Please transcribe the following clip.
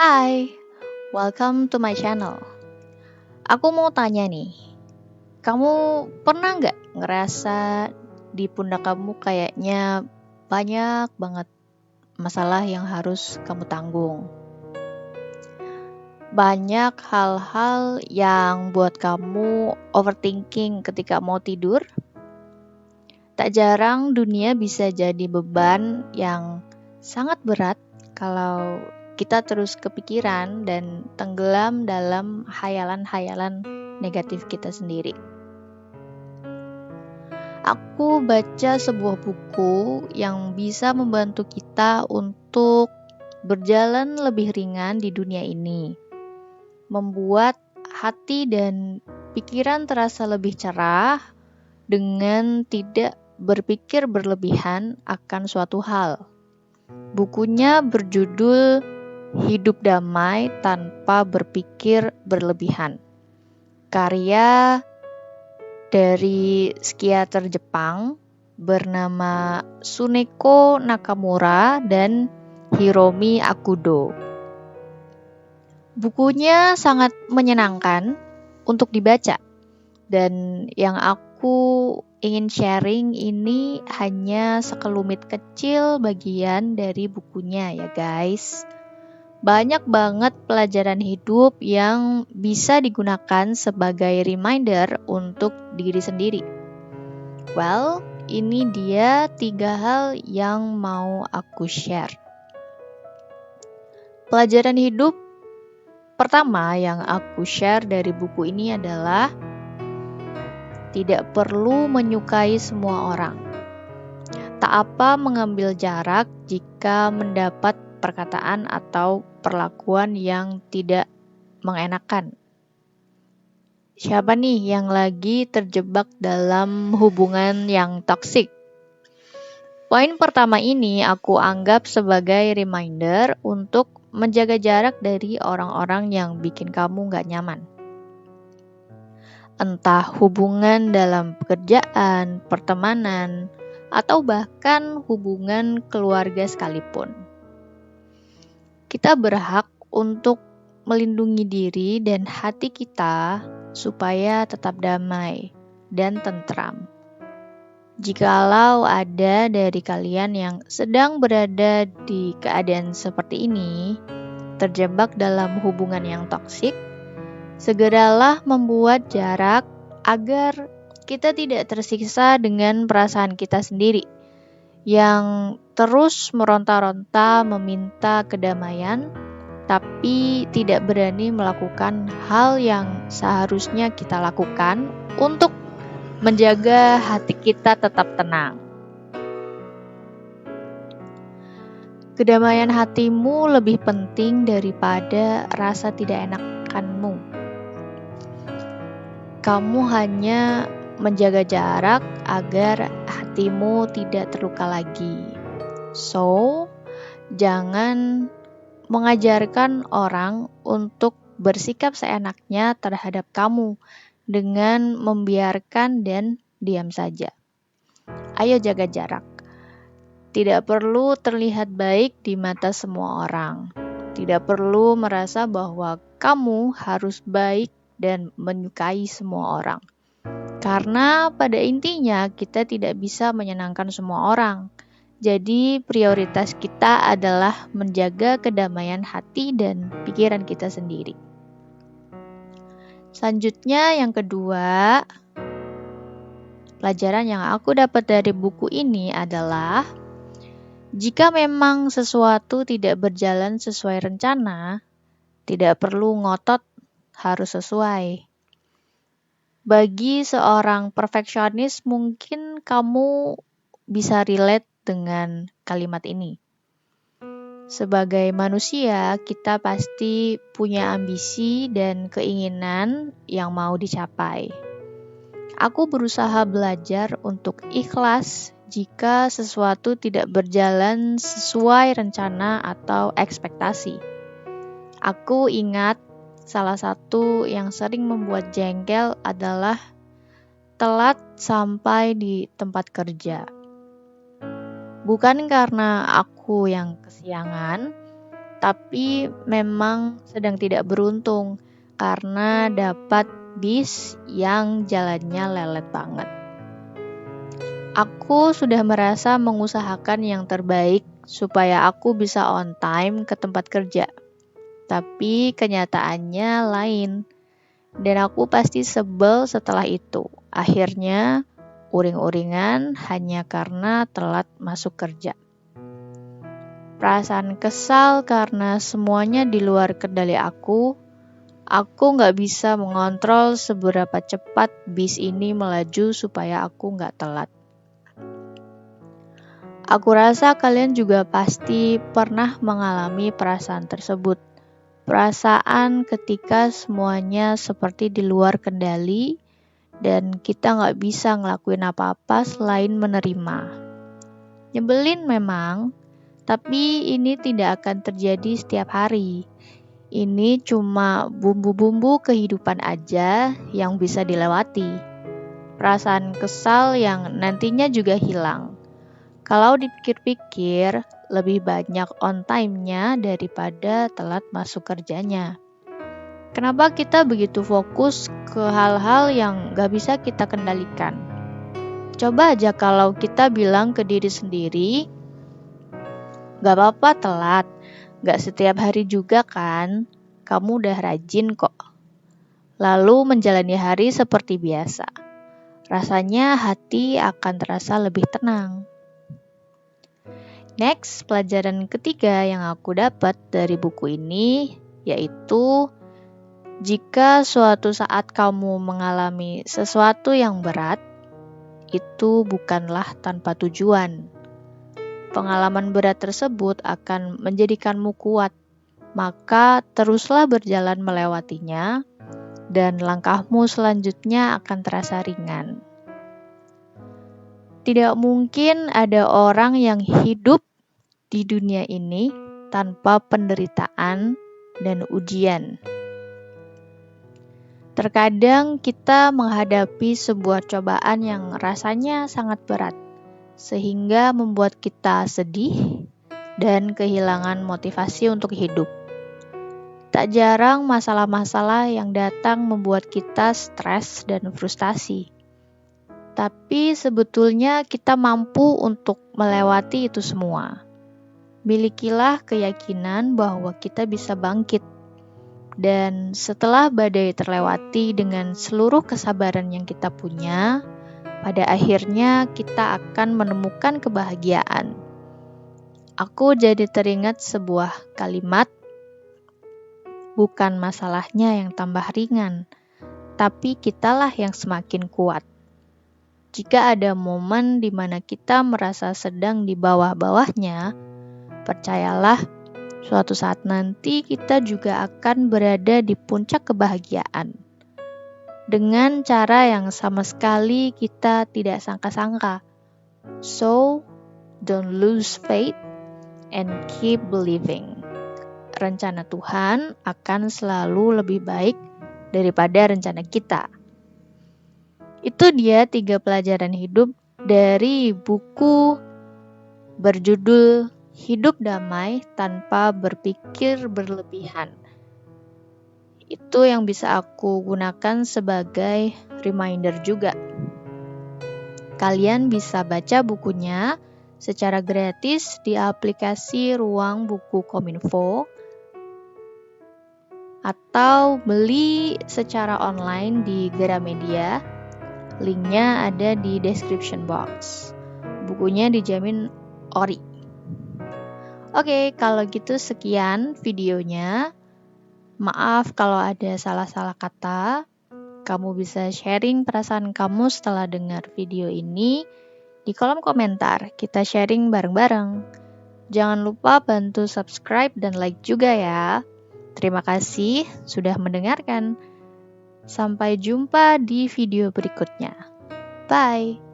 Hai, welcome to my channel. Aku mau tanya nih, kamu pernah nggak ngerasa di pundak kamu kayaknya banyak banget masalah yang harus kamu tanggung? Banyak hal-hal yang buat kamu overthinking ketika mau tidur? Tak jarang dunia bisa jadi beban yang sangat berat kalau kita terus kepikiran dan tenggelam dalam hayalan-hayalan negatif kita sendiri. Aku baca sebuah buku yang bisa membantu kita untuk berjalan lebih ringan di dunia ini, membuat hati dan pikiran terasa lebih cerah dengan tidak berpikir berlebihan akan suatu hal. Bukunya berjudul Hidup Damai Tanpa Berpikir Berlebihan. Karya dari psikiater Jepang bernama Tsuneko Nakamura dan Hiromi Akudo. Bukunya sangat menyenangkan untuk dibaca. Dan yang aku ingin sharing ini hanya sekelumit kecil bagian dari bukunya ya guys. Banyak banget pelajaran hidup yang bisa digunakan sebagai reminder untuk diri sendiri. Well, ini dia 3 hal yang mau aku share. Pelajaran hidup pertama yang aku share dari buku ini adalah tidak perlu menyukai semua orang. Tak apa mengambil jarak jika mendapat perkataan atau perlakuan yang tidak mengenakan. Siapa nih yang lagi terjebak dalam hubungan yang toksik? Poin pertama ini aku anggap sebagai reminder untuk menjaga jarak dari orang-orang yang bikin kamu gak nyaman. Entah hubungan dalam pekerjaan, pertemanan, atau bahkan hubungan keluarga sekalipun. Kita berhak untuk melindungi diri dan hati kita supaya tetap damai dan tentram. Jikalau ada dari kalian yang sedang berada di keadaan seperti ini, terjebak dalam hubungan yang toksik, segeralah membuat jarak agar kita tidak tersiksa dengan perasaan kita sendiri yang terus meronta-ronta meminta kedamaian, tapi tidak berani melakukan hal yang seharusnya kita lakukan untuk menjaga hati kita tetap tenang. Kedamaian hatimu lebih penting daripada rasa tidak enakanmu. Kamu hanya menjaga jarak agar hatimu tidak terluka lagi. So, jangan mengajarkan orang untuk bersikap seenaknya terhadap kamu dengan membiarkan dan diam saja. Ayo jaga jarak. Tidak perlu terlihat baik di mata semua orang. Tidak perlu merasa bahwa kamu harus baik dan menyukai semua orang. Karena pada intinya kita tidak bisa menyenangkan semua orang. Jadi prioritas kita adalah menjaga kedamaian hati dan pikiran kita sendiri. Selanjutnya yang kedua, pelajaran yang aku dapat dari buku ini adalah jika memang sesuatu tidak berjalan sesuai rencana, tidak perlu ngotot harus sesuai. Bagi seorang perfeksionis mungkin kamu bisa relate dengan kalimat ini. Sebagai manusia, kita pasti punya ambisi dan keinginan yang mau dicapai. Aku berusaha belajar untuk ikhlas jika sesuatu tidak berjalan sesuai rencana atau ekspektasi. Aku ingat salah satu yang sering membuat jengkel adalah telat sampai di tempat kerja. Bukan karena aku yang kesiangan, tapi memang sedang tidak beruntung karena dapat bis yang jalannya lelet banget. Aku sudah merasa mengusahakan yang terbaik supaya aku bisa on time ke tempat kerja. Tapi kenyataannya lain. Dan aku pasti sebel setelah itu. Akhirnya uring-uringan hanya karena telat masuk kerja. Perasaan kesal karena semuanya di luar kendali aku. Aku nggak bisa mengontrol seberapa cepat bis ini melaju supaya aku nggak telat. Aku rasa kalian juga pasti pernah mengalami perasaan tersebut. Perasaan ketika semuanya seperti di luar kendali dan kita nggak bisa ngelakuin apa-apa selain menerima. Nyebelin memang, tapi ini tidak akan terjadi setiap hari. Ini cuma bumbu-bumbu kehidupan aja yang bisa dilewati. Perasaan kesal yang nantinya juga hilang. Kalau dipikir-pikir, lebih banyak on time-nya daripada telat masuk kerjanya. Kenapa kita begitu fokus ke hal-hal yang gak bisa kita kendalikan? Coba aja kalau kita bilang ke diri sendiri, gak apa-apa telat, gak setiap hari juga kan, kamu udah rajin kok. Lalu menjalani hari seperti biasa. Rasanya hati akan terasa lebih tenang. Next, pelajaran ketiga yang aku dapat dari buku ini yaitu jika suatu saat kamu mengalami sesuatu yang berat, itu bukanlah tanpa tujuan. Pengalaman berat tersebut akan menjadikanmu kuat, maka teruslah berjalan melewatinya dan langkahmu selanjutnya akan terasa ringan. Tidak mungkin ada orang yang hidup di dunia ini tanpa penderitaan dan ujian. Terkadang kita menghadapi sebuah cobaan yang rasanya sangat berat, sehingga membuat kita sedih dan kehilangan motivasi untuk hidup. Tak jarang masalah-masalah yang datang membuat kita stres dan frustasi. Tapi sebetulnya kita mampu untuk melewati itu semua. Milikilah keyakinan bahwa kita bisa bangkit. Dan setelah badai terlewati dengan seluruh kesabaran yang kita punya, pada akhirnya kita akan menemukan kebahagiaan. Aku jadi teringat sebuah kalimat, bukan masalahnya yang tambah ringan, tapi kitalah yang semakin kuat. Jika ada momen di mana kita merasa sedang di bawah-bawahnya, percayalah, suatu saat nanti kita juga akan berada di puncak kebahagiaan. Dengan cara yang sama sekali kita tidak sangka-sangka. So, don't lose faith and keep believing. Rencana Tuhan akan selalu lebih baik daripada rencana kita. Itu dia 3 pelajaran hidup dari buku berjudul Hidup Damai Tanpa Berpikir Berlebihan. Itu yang bisa aku gunakan sebagai reminder juga. Kalian bisa baca bukunya secara gratis di aplikasi Ruang Buku Kominfo atau beli secara online di Gramedia. Linknya ada di description box. Bukunya dijamin ori. Oke, kalau gitu sekian videonya. Maaf kalau ada salah-salah kata. Kamu bisa sharing perasaan kamu setelah dengar video ini di kolom komentar. Kita sharing bareng-bareng. Jangan lupa bantu subscribe dan like juga ya. Terima kasih sudah mendengarkan. Sampai jumpa di video berikutnya. Bye.